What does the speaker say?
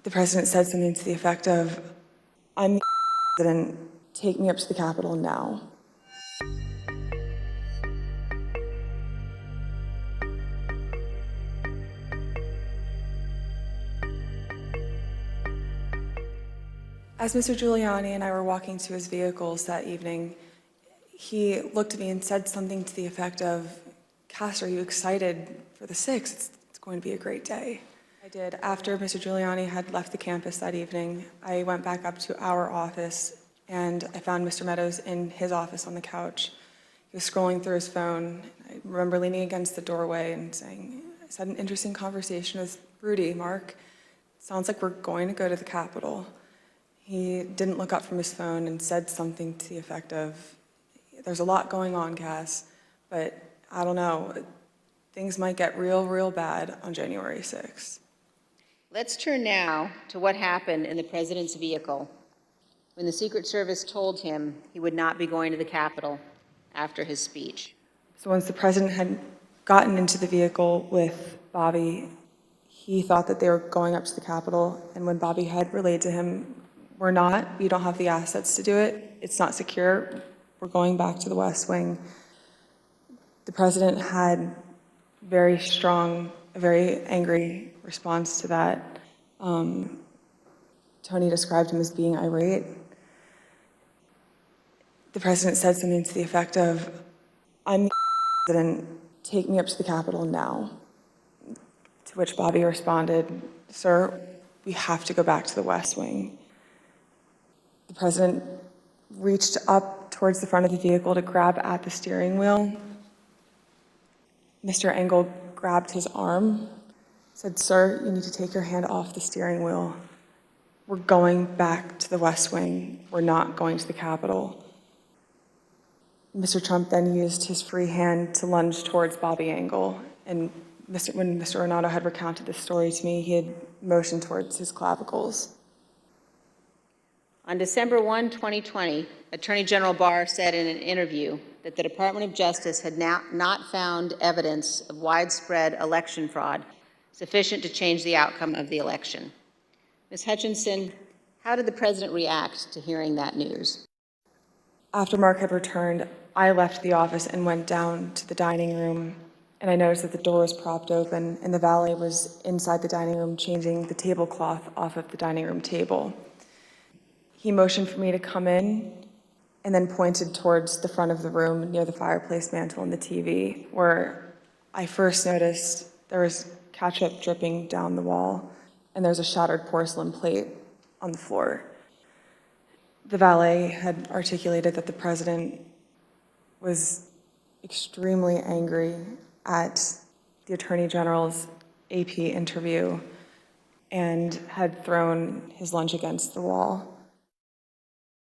The president said something to the effect of, "I'm the president, take me up to the Capitol now." As Mr. Giuliani and I were walking to his vehicles that evening, he looked at me and said something to the effect of, "Cass, are you excited for the 6th? It's going to be a great day." I did. After Mr. Giuliani had left the campus that evening, I went back up to our office and I found Mr. Meadows in his office on the couch. He was scrolling through his phone. I remember leaning against the doorway and saying, "I just had an interesting conversation with Rudy, Mark. Sounds like we're going to go to the Capitol." He didn't look up from his phone and said something to the effect of, "There's a lot going on, Cass, but I don't know, things might get real bad on January 6th. Let's turn now to what happened in the president's vehicle when the Secret Service told him he would not be going to the Capitol after his speech. So once the president had gotten into the vehicle with Bobby, he thought that they were going up to the Capitol, and when Bobby had relayed to him, "We're not, you don't have the assets to do it, it's not secure, we're going back to the West Wing," the president had very strong, a very angry response to that. Tony described him as being irate. The president said something to the effect of, "I'm the president, take me up to the Capitol now." To which Bobby responded, "Sir, we have to go back to the West Wing." The president reached up towards the front of the vehicle to grab at the steering wheel. Mr. Engel grabbed his arm, said, "Sir, you need to take your hand off the steering wheel. We're going back to the West Wing. We're not going to the Capitol." Mr. Trump then used his free hand to lunge towards Bobby Engel, and when Mr. Renato had recounted this story to me, he had motioned towards his clavicles. On December 1, 2020, Attorney General Barr said in an interview that the Department of Justice had not found evidence of widespread election fraud sufficient to change the outcome of the election. Ms. Hutchinson, how did the president react to hearing that news? After Mark had returned, I left the office and went down to the dining room, and I noticed that the door was propped open and the valet was inside the dining room changing the tablecloth off of the dining room table. He motioned for me to come in and then pointed towards the front of the room near the fireplace mantle and the TV, where I first noticed there was ketchup dripping down the wall and there's a shattered porcelain plate on the floor. The valet had articulated that the president was extremely angry at the Attorney General's AP interview and had thrown his lunch against the wall.